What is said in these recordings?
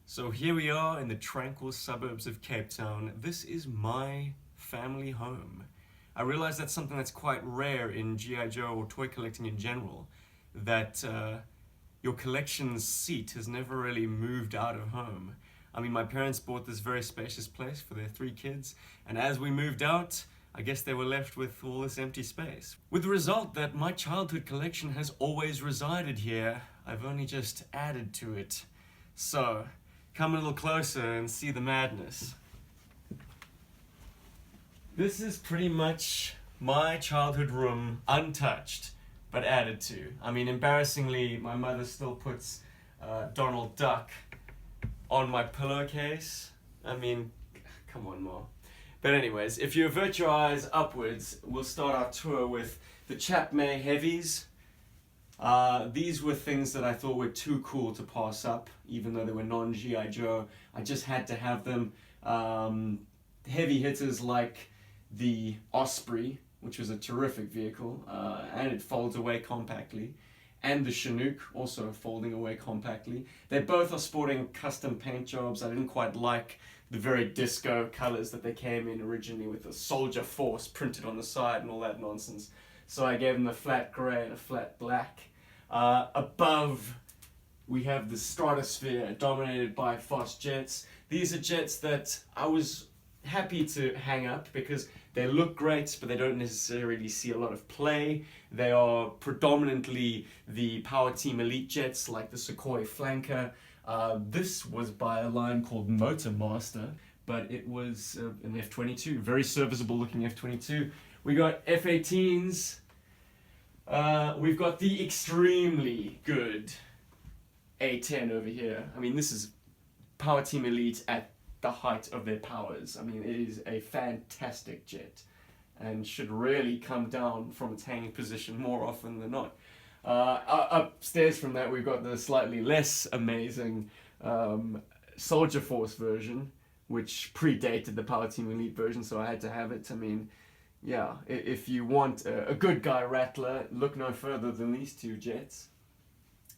So here we are in the tranquil suburbs of Cape Town. This is my family home. I realize that's something that's quite rare in GI Joe or toy collecting in general, that your collection's seat has never really moved out of home. I mean, my parents bought this very spacious place for their 3 kids, and as we moved out, I guess they were left with all this empty space. With the result that my childhood collection has always resided here. I've only just added to it. So, come a little closer and see the madness. This is pretty much my childhood room, untouched, but added to. I mean, embarrassingly, my mother still puts Donald Duck on my pillowcase. I mean, come on, Ma. But anyways, if you avert your eyes upwards, we'll start our tour with the Chapman Heavies. These were things that I thought were too cool to pass up, even though they were non-GI Joe. I just had to have them. Heavy hitters like the Osprey, which was a terrific vehicle, and it folds away compactly, and the Chinook, also folding away compactly. They both are sporting custom paint jobs. I didn't quite like the very disco colors that they came in originally, with the Soldier Force printed on the side and all that nonsense. So I gave them a flat grey and a flat black. Above, we have the Stratosphere, dominated by fast jets. These are jets that I was happy to hang up because they look great, but they don't necessarily see a lot of play. They are predominantly the Power Team Elite jets, like the Sukhoi Flanker. This was by a line called Motor Master, but it was an F-22, very serviceable looking F-22. We got F-18s. We've got the extremely good A-10 over here. I mean, this is Power Team Elite at the height of their powers. I mean, it is a fantastic jet and should really come down from its hanging position more often than not. Upstairs from that, we've got the slightly less amazing Soldier Force version, which predated the Power Team Elite version, so I had to have it. I mean, yeah, if you want a good guy Rattler, look no further than these 2 jets.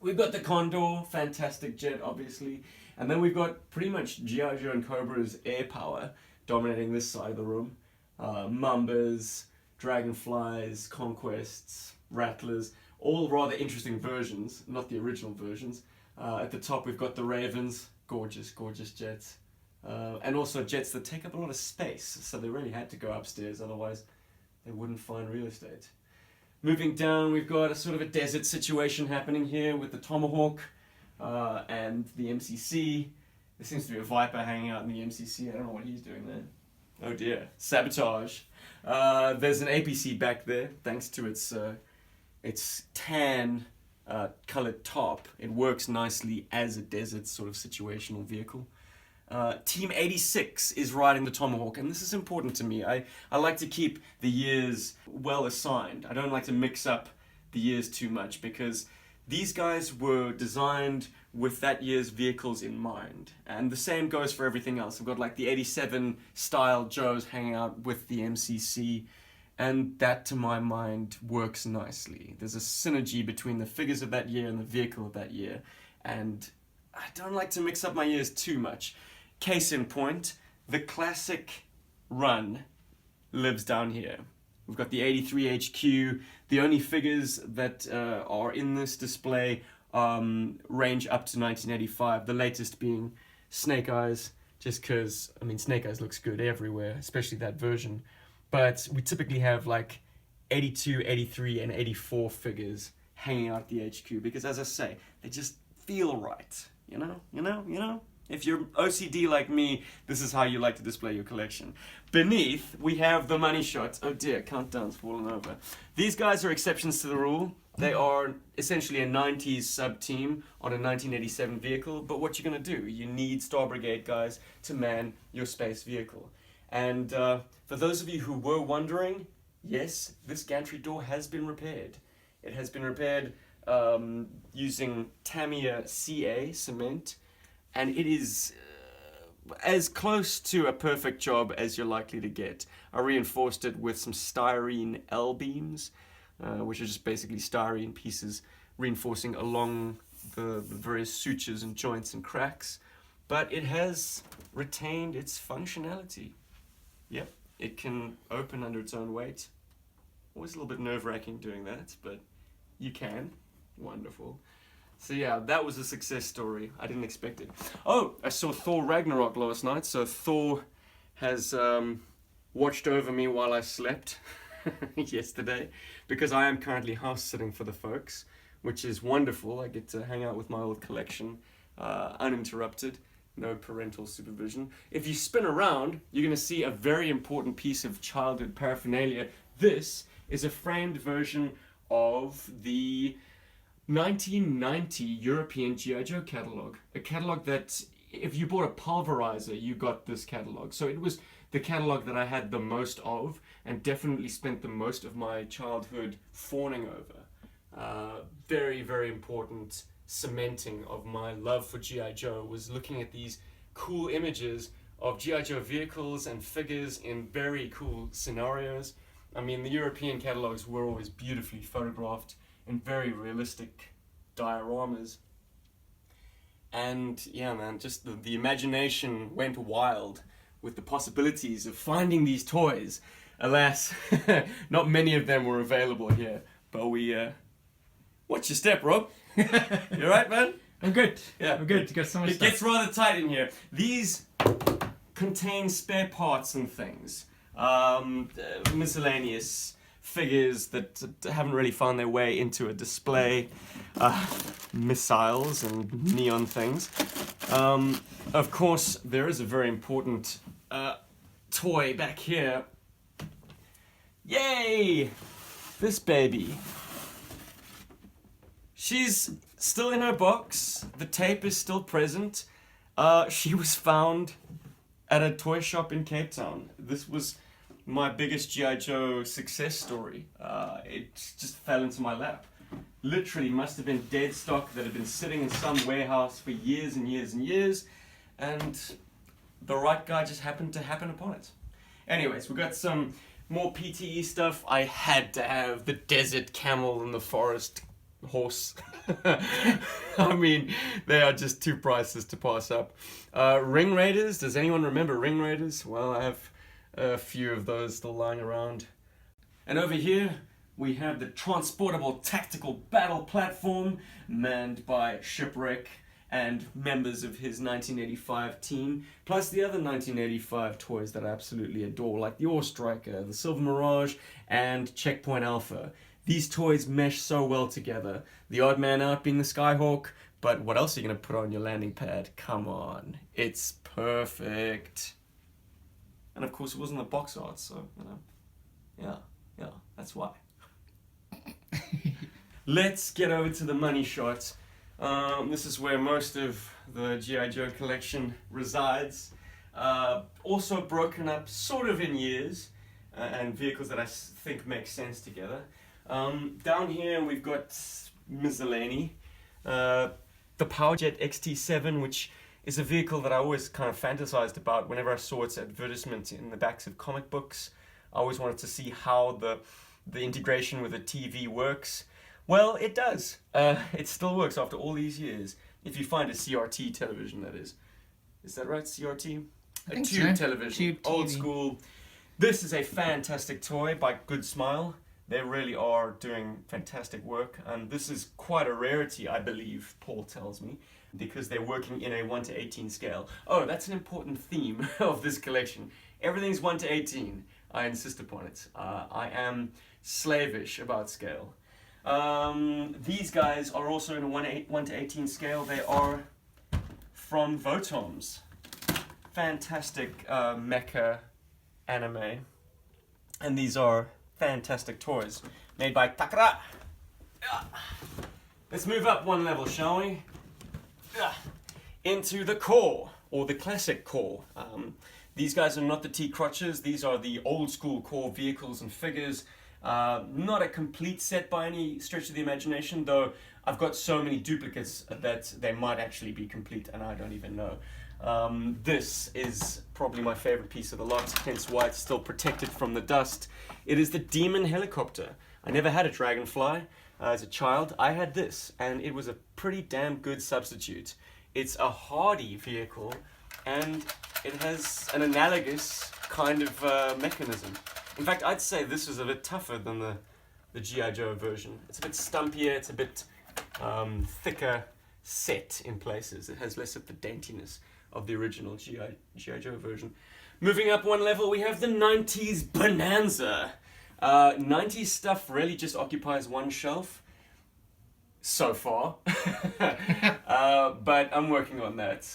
We've got the Condor, fantastic jet, obviously. And then we've got pretty much G.I. Joe and Cobra's air power dominating this side of the room. Mambas, Dragonflies, Conquests, Rattlers, all rather interesting versions, not the original versions. At the top we've got the Ravens, gorgeous, gorgeous jets. And also jets that take up a lot of space, so they really had to go upstairs, otherwise they wouldn't find real estate. Moving down, we've got a sort of a desert situation happening here with the Tomahawk and the MCC. There seems to be a Viper hanging out in the MCC. I don't know what he's doing there. Oh dear, sabotage. There's an APC back there, thanks to its tan colored top. It works nicely as a desert sort of situational vehicle. Team 86 is riding the Tomahawk, and this is important to me. I like to keep the years well assigned. I don't like to mix up the years too much because these guys were designed with that year's vehicles in mind. And the same goes for everything else. I've got like the 87 style Joes hanging out with the MCC, and that to my mind works nicely. There's a synergy between the figures of that year and the vehicle of that year, and I don't like to mix up my years too much. Case in point, the classic run lives down here. We've got the 83 HQ. The only figures that are in this display range up to 1985, the latest being Snake Eyes, just because, I mean, Snake Eyes looks good everywhere, especially that version. But we typically have like 82, 83, and 84 figures hanging out at the HQ because, as I say, they just feel right. You know? If you're OCD like me, this is how you like to display your collection. Beneath, we have the money shots. Oh dear, countdown's fallen over. These guys are exceptions to the rule. They are essentially a 90s sub-team on a 1987 vehicle, but what you're gonna do? You need Star Brigade guys to man your space vehicle. And for those of you who were wondering, yes, this gantry door has been repaired. It has been repaired using Tamiya CA cement, and it is as close to a perfect job as you're likely to get. I reinforced it with some styrene L-beams, which are just basically styrene pieces reinforcing along the various sutures and joints and cracks. but it has retained its functionality. Yep, it can open under its own weight. Always a little bit nerve-wracking doing that, but you can. Wonderful. So yeah, that was a success story. I didn't expect it. Oh, I saw Thor Ragnarok last night, so Thor has watched over me while I slept yesterday, because I am currently house sitting for the folks, which is wonderful. I get to hang out with my old collection uninterrupted, no parental supervision. If you spin around, you're going to see a very important piece of childhood paraphernalia. This is a framed version of the 1990 European GI Joe catalog, a catalog that if you bought a pulverizer, you got this catalog. So it was the catalog that I had the most of, and definitely spent the most of my childhood fawning over. Very, very important cementing of my love for GI Joe was looking at these cool images of GI Joe vehicles and figures in very cool scenarios. I mean, the European catalogs were always beautifully photographed in very realistic dioramas. And yeah, man, just the imagination went wild with the possibilities of finding these toys. Alas, not many of them were available here, but we, watch your step, Rob. You alright, man? I'm good. Yeah. I'm good. You got so much It stuff. gets rather tight in here. These contain spare parts and things. Miscellaneous figures that haven't really found their way into a display, missiles and neon things. Of course, there is a very important toy back here. Yay! This baby. She's still in her box. The tape is still present. She was found at a toy shop in Cape Town. This was my biggest G.I. Joe success story. It just fell into my lap. Literally must have been dead stock that had been sitting in some warehouse for years and years and years, and the right guy just happened to happen upon it. Anyways, we got some more PTE stuff. I had to have the desert camel and the forest horse. I mean, they are just two prices to pass up. Ring Raiders, does anyone remember Ring Raiders? Well, I have a few of those still lying around. And over here, we have the transportable tactical battle platform manned by Shipwreck and members of his 1985 team, plus the other 1985 toys that I absolutely adore, like the Ore Striker, the Silver Mirage, and Checkpoint Alpha. These toys mesh so well together. The odd man out being the Skyhawk, but what else are you going to put on your landing pad? Come on, it's perfect. And of course it wasn't the box art, so, you know, yeah, that's why. Let's get over to the money shot. This is where most of the G.I. Joe collection resides. Also broken up sort of in years, and vehicles that I think make sense together. Down here we've got miscellany. The Powerjet XT7, which is a vehicle that I always kind of fantasized about whenever I saw its advertisement in the backs of comic books. I always wanted to see how the integration with a TV works. Well, it does. It still works after all these years. If you find a CRT television, that is. Is that right, CRT? A tube television, Tube old TV. school. This is a fantastic toy by Good Smile. They really are doing fantastic work, and this is quite a rarity, I believe, Paul tells me, because they're working in a 1:18 scale. Oh, that's an important theme of this collection. Everything's 1:18. I insist upon it. I am slavish about scale. These guys are also in a 1:18 scale. They are from Votoms. Fantastic mecha anime. And these are fantastic toys made by Takara. Let's move up one level, shall we? Into the core, or the classic core. These guys are not the T-crotches. These are the old school core vehicles and figures. Not a complete set by any stretch of the imagination, though I've got so many duplicates that they might actually be complete and I don't even know. This is probably my favorite piece of the lot, hence why it's still protected from the dust. It is the Demon helicopter. I never had a Dragonfly as a child. I had this, and it was a pretty damn good substitute. It's a hardy vehicle, and it has an analogous kind of mechanism. In fact, I'd say this is a bit tougher than the GI Joe version. It's a bit stumpier, it's a bit thicker set in places. It has less of the daintiness of the original GI Joe version. Moving up one level, we have the 90s Bonanza. 90s stuff really just occupies one shelf so far. But I'm working on that.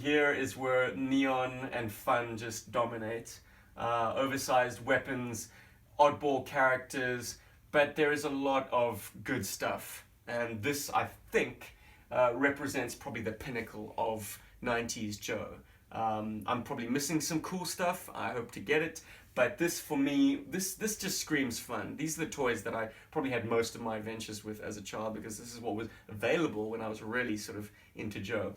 Here is where neon and fun just dominate. Oversized weapons, oddball characters, but there is a lot of good stuff. And this, I think, represents probably the pinnacle of 90s Joe. I'm probably missing some cool stuff. I hope to get it. But this, for me, this just screams fun. These are the toys that I probably had most of my adventures with as a child, because this is what was available when I was really sort of into Joe.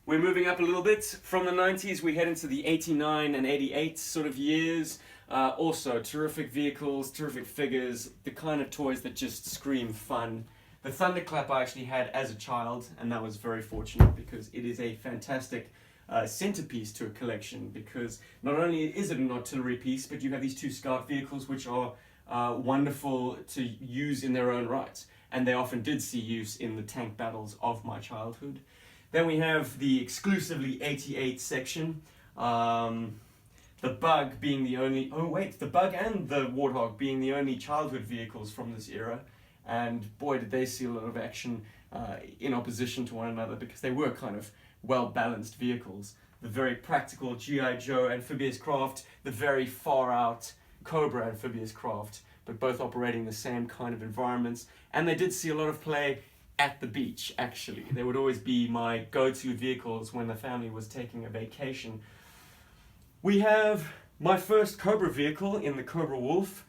We're moving up a little bit. From the 90s, we head into the 89 and 88 sort of years. Also, terrific vehicles, terrific figures, the kind of toys that just scream fun. The Thunderclap I actually had as a child, and that was very fortunate because it is a fantastic centerpiece to a collection, because not only is it an artillery piece, but you have these two scout vehicles which are wonderful to use in their own right, and they often did see use in the tank battles of my childhood. Then we have the exclusively 88 section, the Bug being the only, the Bug and the Warthog being the only childhood vehicles from this era, and boy did they see a lot of action in opposition to one another, because they were kind of well-balanced vehicles. The very practical GI Joe amphibious craft, the very far-out Cobra amphibious craft, but both operating the same kind of environments. And they did see a lot of play at the beach, actually. They would always be my go-to vehicles when the family was taking a vacation. We have my first Cobra vehicle in the Cobra Wolf.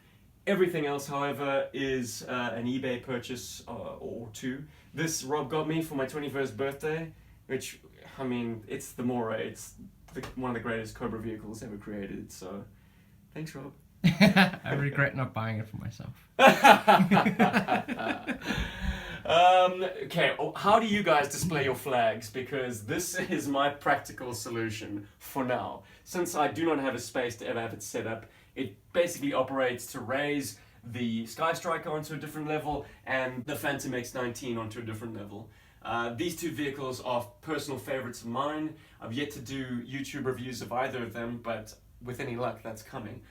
Everything else, however, is an eBay purchase or two. This Rob got me for my 21st birthday, which, I mean, it's the Moray. It's one of the greatest Cobra vehicles ever created, so thanks, Rob. I regret not buying it for myself. Okay, how do you guys display your flags? Because this is my practical solution for now. Since I do not have a space to ever have it set up, it basically operates to raise the Sky Striker onto a different level and the Phantom X19 onto a different level. These two vehicles are personal favorites of mine. I've yet to do YouTube reviews of either of them, but with any luck, that's coming.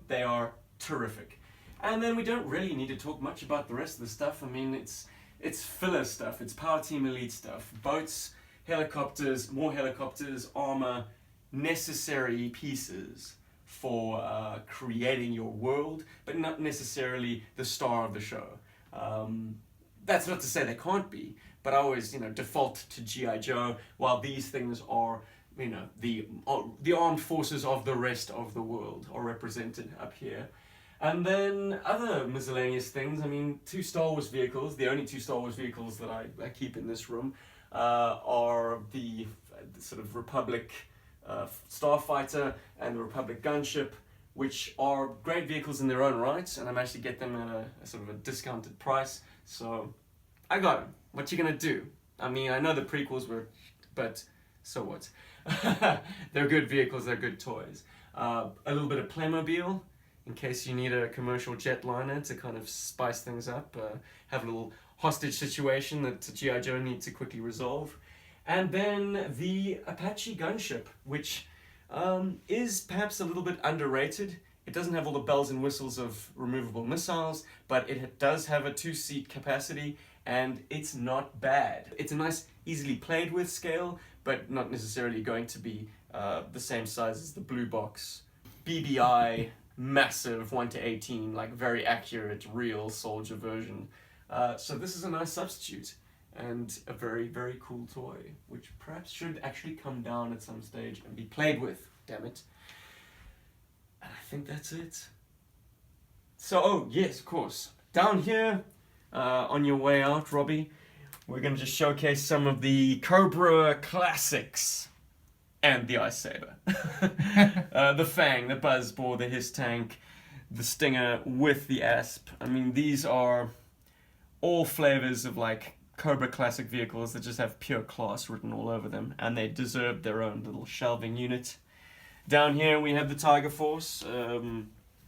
They are terrific. And then we don't really need to talk much about the rest of the stuff. I mean, it's filler stuff, it's Power Team Elite stuff. Boats, helicopters, more helicopters, armor, necessary pieces for creating your world, but not necessarily the star of the show. That's not to say they can't be, but I always, default to GI Joe, while these things are, the armed forces of the rest of the world are represented up here. And then other miscellaneous things. I mean, two Star Wars vehicles, the only two Star Wars vehicles that I keep in this room, are the sort of Republic Starfighter and the Republic Gunship, which are great vehicles in their own right, and I managed to get them at a sort of a discounted price. So I got them. What you gonna do? I mean, I know the prequels were, but so what? They're good vehicles, they're good toys. A little bit of Playmobil, in case you need a commercial jetliner to kind of spice things up, have a little hostage situation that G.I. Joe needs to quickly resolve. And then the Apache Gunship, which is perhaps a little bit underrated. It doesn't have all the bells and whistles of removable missiles, but it does have a 2-seat capacity, and it's not bad. It's a nice, easily played with scale, but not necessarily going to be the same size as the blue box BBI massive 1:18, like very accurate, real soldier version. So this is a nice substitute and a very, very cool toy, which perhaps should actually come down at some stage and be played with, damn it. And I think that's it. So, oh yes, of course, down here on your way out, Robbie, we're going to just showcase some of the Cobra Classics and the Ice Saber. The Fang, the Buzzball, the Hiss Tank, the Stinger with the Asp. I mean, these are all flavors of like Cobra Classic vehicles that just have pure class written all over them, and they deserve their own little shelving unit. Down here we have the Tiger Force.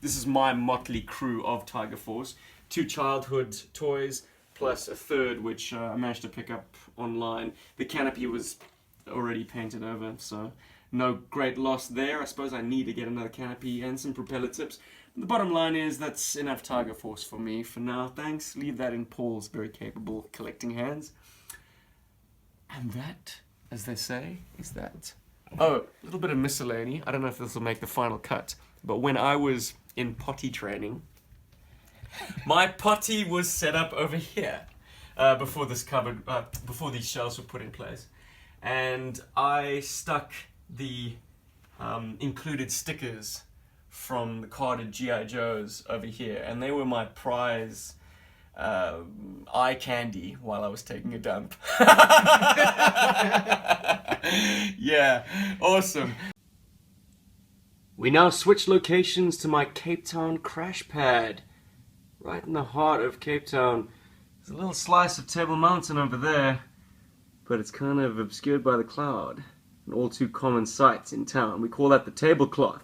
This is my motley crew of Tiger Force. 2 childhood toys, plus a third which I managed to pick up online. The canopy was already painted over, so no great loss there. I suppose I need to get another canopy and some propeller tips. The bottom line is that's enough Tiger Force for me for now. Thanks. Leave that in Paul's very capable collecting hands. And that, as they say, is that. Oh, a little bit of miscellany. I don't know if this will make the final cut, but when I was in potty training, my potty was set up over here before this cupboard, before these shelves were put in place, and I stuck the included stickers from the carded GI Joes over here, and they were my prize eye candy while I was taking a dump. Yeah, awesome. We now switch locations to my Cape Town crash pad. Right in the heart of Cape Town. There's a little slice of Table Mountain over there, but it's kind of obscured by the cloud. An all too common sight in town. We call that the tablecloth.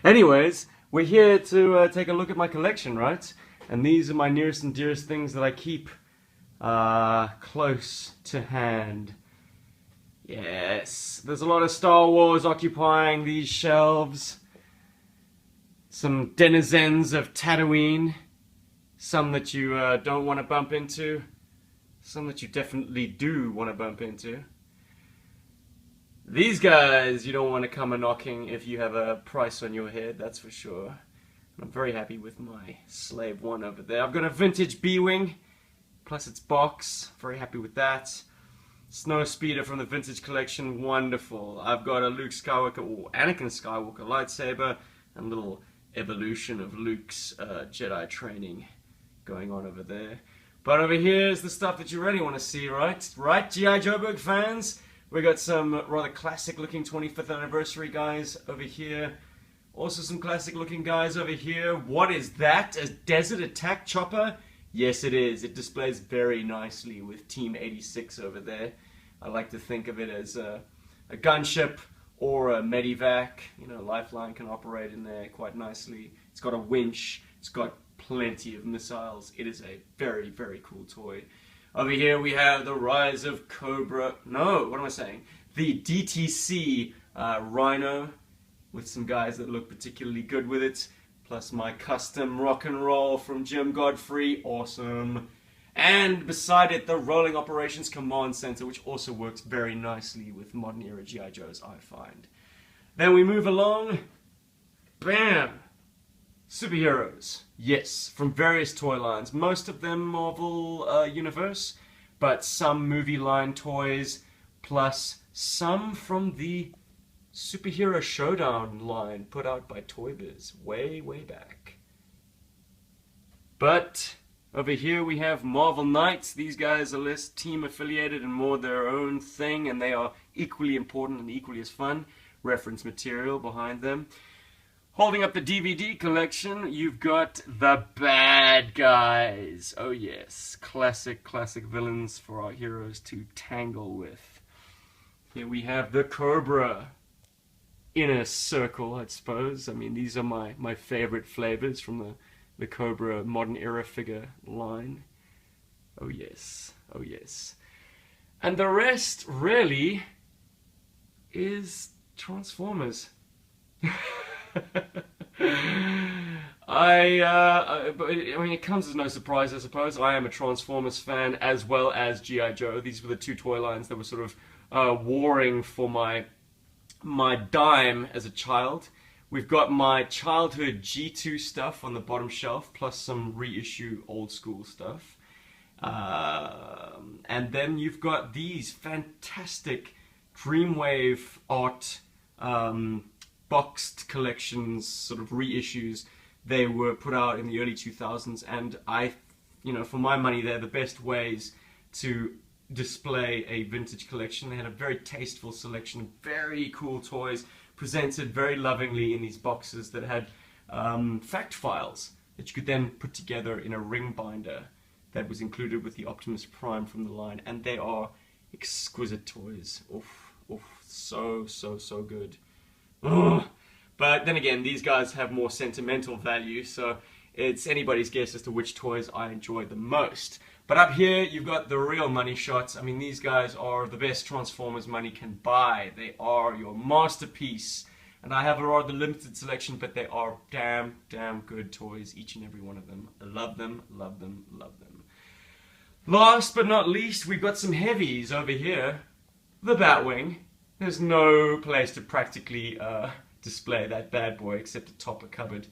Anyways, we're here to take a look at my collection, right? And these are my nearest and dearest things that I keep close to hand. Yes, there's a lot of Star Wars occupying these shelves. Some denizens of Tatooine. Some that you don't want to bump into. Some that you definitely do want to bump into. These guys you don't want to come a-knocking if you have a price on your head, that's for sure. And I'm very happy with my Slave 1 over there. I've got a vintage B-Wing, plus its box. Very happy with that. Snow Speeder from the vintage collection, wonderful. I've got a Luke Skywalker, or Anakin Skywalker lightsaber, and a little evolution of Luke's Jedi training going on over there. But over here is the stuff that you really want to see, right? Right, GI Joburg fans? We got some rather classic looking 25th anniversary guys over here. Also some classic looking guys over here. What is that? A desert attack chopper? Yes it is. It displays very nicely with Team 86 over there. I like to think of it as a gunship or a medivac. You know, Lifeline can operate in there quite nicely. It's got a winch. It's got plenty of missiles. It is a very, very cool toy. Over here we have the rise of Cobra. No, what am I saying? The DTC Rhino with some guys that look particularly good with it. Plus my custom rock and roll from Jim Godfrey. Awesome. And beside it, the Rolling Operations Command Center, which also works very nicely with modern era GI Joes, I find. Then we move along. Bam! Superheroes. Yes, from various toy lines. Most of them Marvel Universe, but some movie line toys, plus some from the Superhero Showdown line put out by Toy Biz way, way back. But over here we have Marvel Knights. These guys are less team affiliated and more their own thing, and they are equally important and equally as fun. Reference material behind them. Holding up the DVD collection, you've got the bad guys. Oh yes, classic villains for our heroes to tangle with. Here we have the Cobra. Inner circle, I suppose. I mean, these are my favorite flavors from the Cobra modern era figure line. Oh yes, oh yes. And the rest, really, is Transformers. I mean, it comes as no surprise, I suppose. I am a Transformers fan as well as G.I. Joe. These were the two toy lines that were sort of warring for my dime as a child. We've got my childhood G2 stuff on the bottom shelf, plus some reissue old school stuff. And then you've got these fantastic Dreamwave art boxed collections, sort of reissues. They were put out in the early 2000s, and for my money, they're the best ways to display a vintage collection. They had a very tasteful selection of very cool toys, presented very lovingly in these boxes that had fact files that you could then put together in a ring binder that was included with the Optimus Prime from the line, and they are exquisite toys. Oof, oof, so good. Ugh. But then again, these guys have more sentimental value, so it's anybody's guess as to which toys I enjoy the most. But up here, you've got the real money shots. I mean, these guys are the best Transformers money can buy. They are your masterpiece. And I have a rather limited selection, but they are damn good toys, each and every one of them. I love them, love them, love them. Last but not least, we've got some heavies over here. The Batwing. There's no place to practically display that bad boy except atop a cupboard.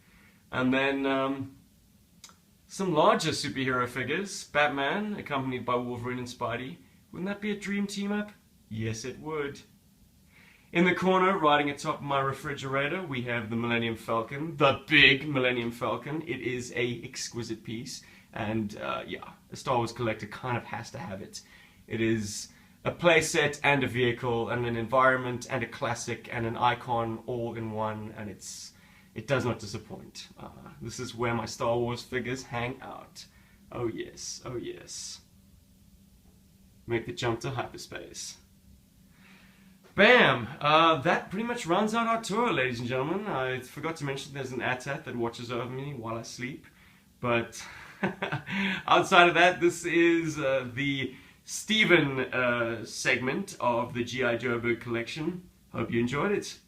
And then some larger superhero figures. Batman, accompanied by Wolverine and Spidey. Wouldn't that be a dream team-up? Yes, it would. In the corner, riding atop my refrigerator, we have the Millennium Falcon. The big Millennium Falcon. It is a exquisite piece. And yeah, a Star Wars collector kind of has to have it. It is a playset and a vehicle and an environment and a classic and an icon all in one, and it does not disappoint. This is where my Star Wars figures hang out. Oh yes, oh yes. Make the jump to hyperspace. Bam! That pretty much runs out our tour, ladies and gentlemen. I forgot to mention there's an AT-AT that watches over me while I sleep. But outside of that, this is the Steven segment of the GI Joburg collection. Hope you enjoyed it.